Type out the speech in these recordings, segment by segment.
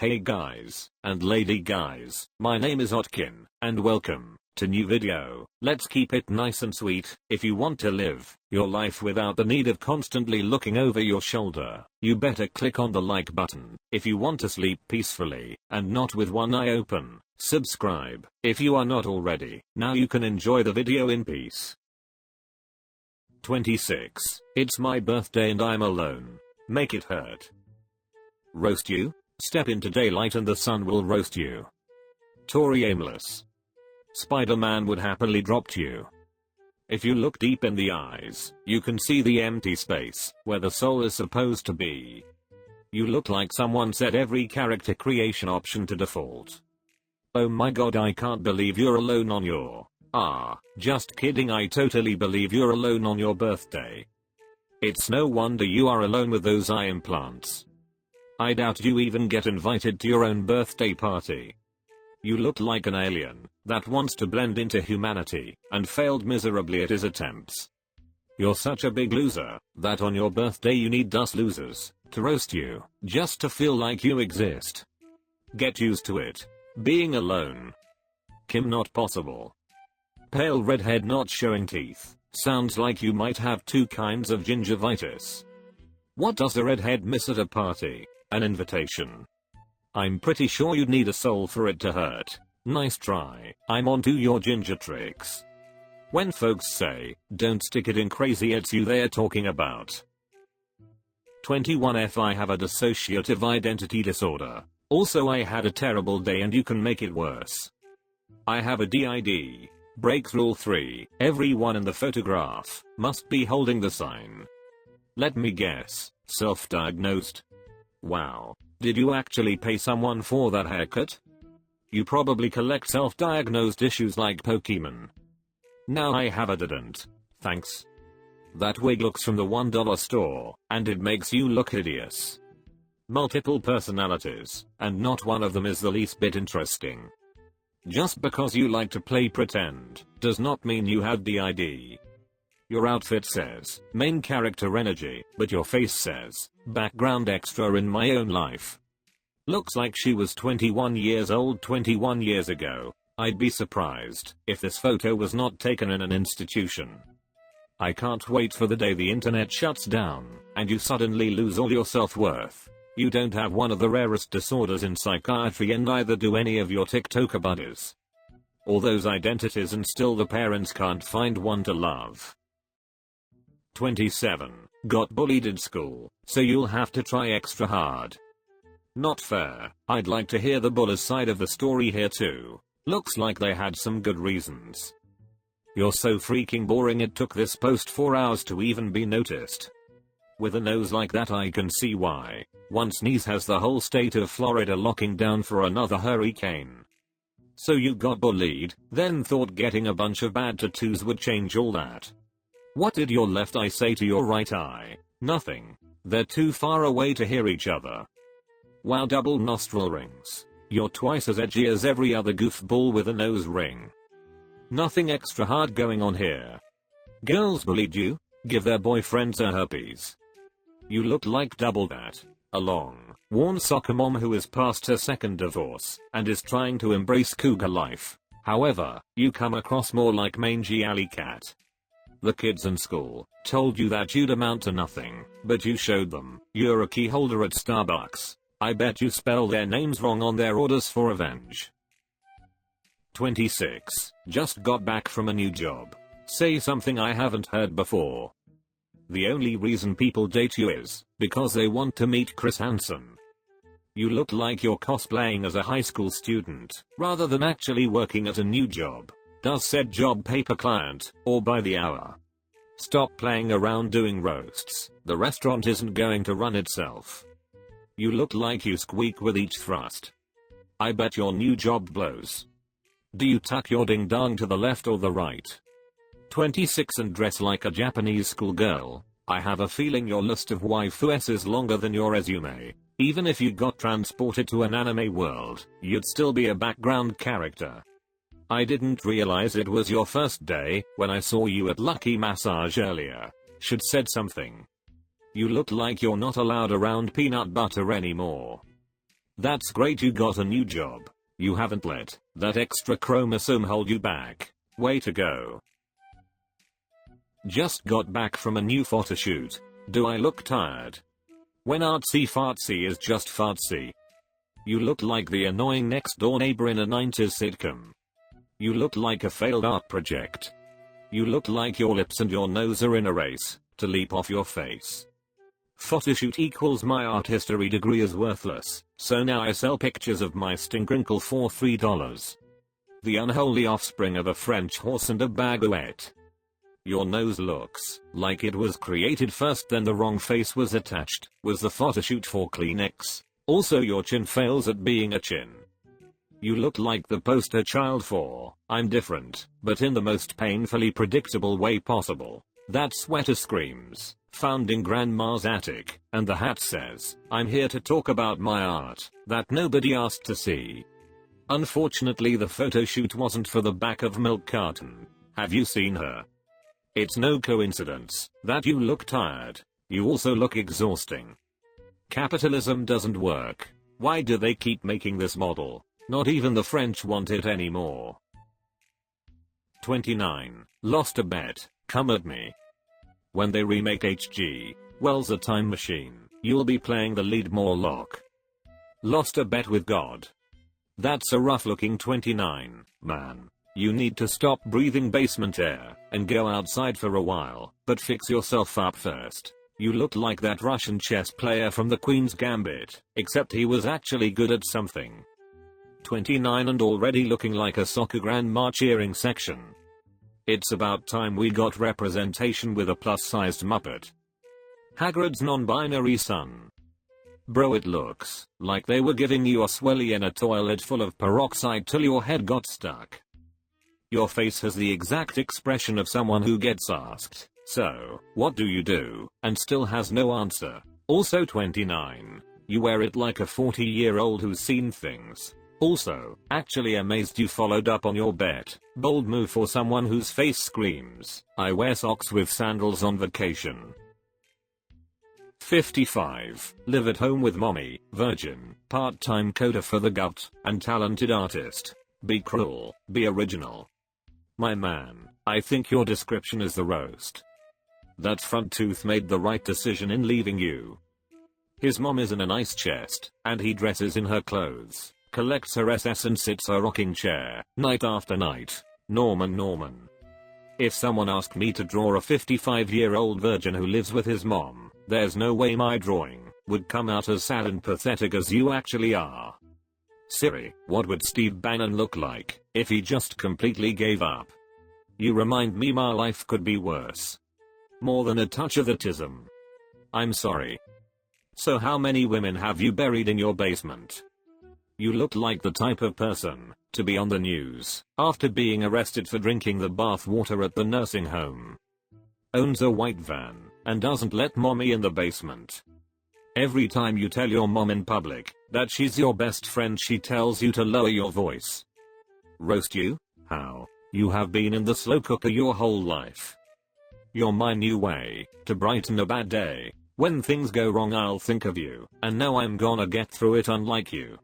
Hey guys, and lady guys, my name is Otkin, and welcome to new video. Let's keep it nice and sweet. If you want to live your life without the need of constantly looking over your shoulder, you better click on the like button. If you want to sleep peacefully, and not with one eye open, subscribe. If you are not already, now you can enjoy the video in peace. 26. It's my birthday and I'm alone. Make it hurt. Roast you? Step into daylight and the sun will roast you. Tory aimless. Spider-Man would happily drop you. If you look deep in the eyes, you can see the empty space where the soul is supposed to be. You look like someone set every character creation option to default. Oh my god, I can't believe you're alone on your... just kidding, I totally believe you're alone on your birthday. It's no wonder you are alone with those eye implants. I doubt you even get invited to your own birthday party. You look like an alien that wants to blend into humanity and failed miserably at his attempts. You're such a big loser that on your birthday you need us losers to roast you just to feel like you exist. Get used to it. Being alone. Kim, not possible. Pale redhead not showing teeth. Sounds like you might have two kinds of gingivitis. What does a redhead miss at a party? An invitation. I'm pretty sure you'd need a soul for it to hurt. Nice try. I'm onto your ginger tricks. When folks say, don't stick it in crazy, it's you they're talking about. 21. I have a dissociative identity disorder. Also, I had a terrible day and you can make it worse. I have a DID. Break rule 3. Everyone in the photograph must be holding the sign. Let me guess. Self-diagnosed. Wow. Did you actually pay someone for that haircut? You probably collect self-diagnosed issues like Pokemon. Now I have a didn't. Thanks. That wig looks from the $1 store, and it makes you look hideous. Multiple personalities, and not one of them is the least bit interesting. Just because you like to play pretend, does not mean you have the ID. Your outfit says, main character energy, but your face says, background extra in my own life. Looks like she was 21 years old 21 years ago. I'd be surprised if this photo was not taken in an institution. I can't wait for the day the internet shuts down, and you suddenly lose all your self-worth. You don't have one of the rarest disorders in psychiatry and neither do any of your TikToker buddies. All those identities and still the parents can't find one to love. 27. Got bullied in school, so you'll have to try extra hard. Not fair. I'd like to hear the bully's side of the story here too. Looks like they had some good reasons. You're so freaking boring, it took this post 4 hours to even be noticed. With a nose like that I can see why. One sneeze has the whole state of Florida locking down for another hurricane. So you got bullied, then thought getting a bunch of bad tattoos would change all that. What did your left eye say to your right eye? Nothing. They're too far away to hear each other. Wow, double nostril rings. You're twice as edgy as every other goofball with a nose ring. Nothing extra hard going on here. Girls bullied you? Give their boyfriends a herpes. You look like double that. A long, worn soccer mom who is past her second divorce and is trying to embrace cougar life. However, you come across more like mangy alley cat. The kids in school told you that you'd amount to nothing, but you showed them you're a key holder at Starbucks. I bet you spell their names wrong on their orders for revenge. 26. Just got back from a new job. Say something I haven't heard before. The only reason people date you is because they want to meet Chris Hansen. You look like you're cosplaying as a high school student rather than actually working at a new job. Does said job pay per client or by the hour? Stop playing around doing roasts. The restaurant isn't going to run itself. You look like you squeak with each thrust. I bet your new job blows. Do you tuck your ding dong to the left or the right? 26 and dress like a Japanese schoolgirl. I have a feeling your list of waifus is longer than your resume. Even if you got transported to an anime world, you'd still be a background character. I didn't realize it was your first day when I saw you at Lucky Massage earlier. Should said something. You look like you're not allowed around peanut butter anymore. That's great, you got a new job. You haven't let that extra chromosome hold you back. Way to go. Just got back from a new photoshoot. Do I look tired? When artsy fartsy is just fartsy. You look like the annoying next door neighbor in a 90s sitcom. You look like a failed art project. You look like your lips and your nose are in a race to leap off your face. Photoshoot equals my art history degree is worthless, so now I sell pictures of my stinkrinkle for $3. The unholy offspring of a French horse and a baguette. Your nose looks like it was created first, then the wrong face was attached. Was the photoshoot for Kleenex? Also, your chin fails at being a chin. You look like the poster child for I'm different, but in the most painfully predictable way possible. That sweater screams, found in grandma's attic, and the hat says, I'm here to talk about my art that nobody asked to see. Unfortunately, the photo shoot wasn't for the back of milk carton. Have you seen her? It's no coincidence that you look tired. You also look exhausting. Capitalism doesn't work. Why do they keep making this model? Not even the French want it anymore. 29. Lost a bet. Come at me. When they remake H.G. Wells' A Time Machine, you'll be playing the lead Morlock. Lost a bet with God. That's a rough looking 29, man. You need to stop breathing basement air and go outside for a while, but fix yourself up first. You look like that Russian chess player from the Queen's Gambit, except he was actually good at something. 29 and already looking like a soccer grandma cheering section. It's about time we got representation with a plus-sized Muppet. Hagrid's non-binary son. Bro, it looks like they were giving you a swelly in a toilet full of peroxide till your head got stuck. Your face has the exact expression of someone who gets asked, so, what do you do, and still has no answer. Also 29. You wear it like a 40-year-old who's seen things. Also, actually amazed you followed up on your bet. Bold move for someone whose face screams, I wear socks with sandals on vacation. 55. Live at home with mommy, virgin, part-time coder for the gut, and talented artist. Be cruel, be original. My man, I think your description is the roast. That front tooth made the right decision in leaving you. His mom is in a nice chest, and he dresses in her clothes, collects her SS and sits her rocking chair, night after night. Norman. If someone asked me to draw a 55-year-old virgin who lives with his mom, there's no way my drawing would come out as sad and pathetic as you actually are. Siri, what would Steve Bannon look like if he just completely gave up? You remind me my life could be worse. More than a touch of autism. I'm sorry. So how many women have you buried in your basement? You look like the type of person to be on the news after being arrested for drinking the bath water at the nursing home. Owns a white van and doesn't let mommy in the basement. Every time you tell your mom in public that she's your best friend, she tells you to lower your voice. Roast you? How? You have been in the slow cooker your whole life. You're my new way to brighten a bad day. When things go wrong, I'll think of you, and now I'm gonna get through it unlike you.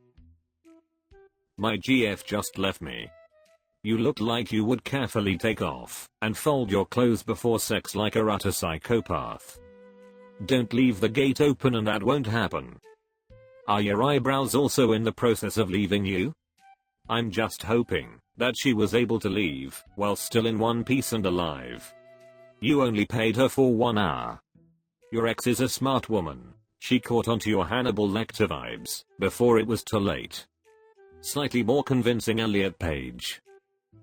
My GF just left me. You look like you would carefully take off and fold your clothes before sex like a utter psychopath. Don't leave the gate open and that won't happen. Are your eyebrows also in the process of leaving you? I'm just hoping that she was able to leave while still in one piece and alive. You only paid her for 1 hour. Your ex is a smart woman. She caught onto your Hannibal Lecter vibes before it was too late. Slightly more convincing Elliot Page.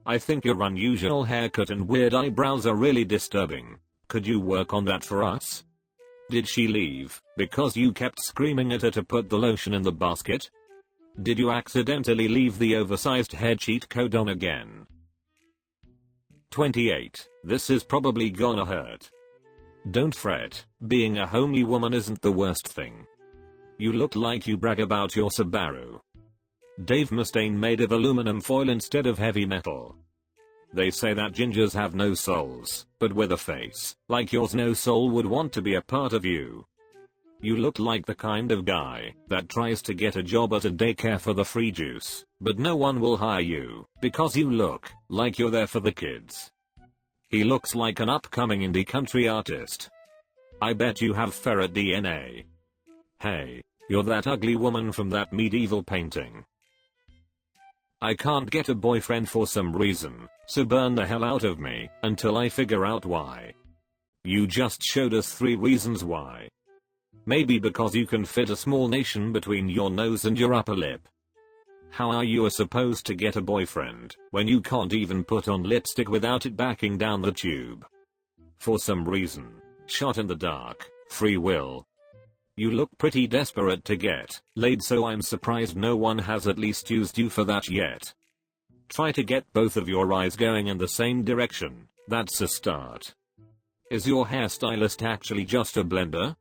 I think your unusual haircut and weird eyebrows are really disturbing. Could you work on that for us? Did she leave because you kept screaming at her to put the lotion in the basket? Did you accidentally leave the oversized hair cheat code on again? 28. This is probably gonna hurt. Don't fret, being a homely woman isn't the worst thing. You look like you brag about your Subaru. Dave Mustaine made of aluminum foil instead of heavy metal. They say that gingers have no souls, but with a face like yours no soul would want to be a part of you. You look like the kind of guy that tries to get a job at a daycare for the free juice, but no one will hire you because you look like you're there for the kids. He looks like an upcoming indie country artist. I bet you have ferret DNA. Hey, you're that ugly woman from that medieval painting. I can't get a boyfriend for some reason, so burn the hell out of me until I figure out why. You just showed us 3 reasons why. Maybe because you can fit a small nation between your nose and your upper lip. How are you supposed to get a boyfriend when you can't even put on lipstick without it backing down the tube? For some reason. Shot in the dark. Free will. You look pretty desperate to get laid, so I'm surprised no one has at least used you for that yet. Try to get both of your eyes going in the same direction. That's a start. Is your hairstylist actually just a blender?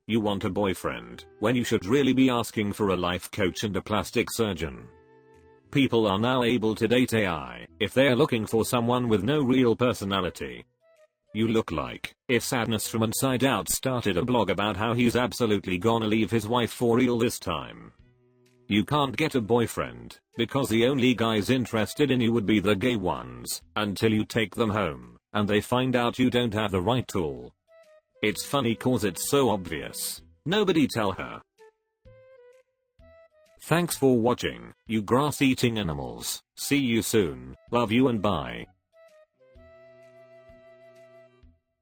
You want a boyfriend when you should really be asking for a life coach and a plastic surgeon. People are now able to date AI if they're looking for someone with no real personality. You look like if Sadness from Inside Out started a blog about how he's absolutely gonna leave his wife for real this time. You can't get a boyfriend because the only guys interested in you would be the gay ones until you take them home and they find out you don't have the right tool. It's funny cause it's so obvious. Nobody tell her. Thanks for watching, you grass-eating animals. See you soon. Love you and bye.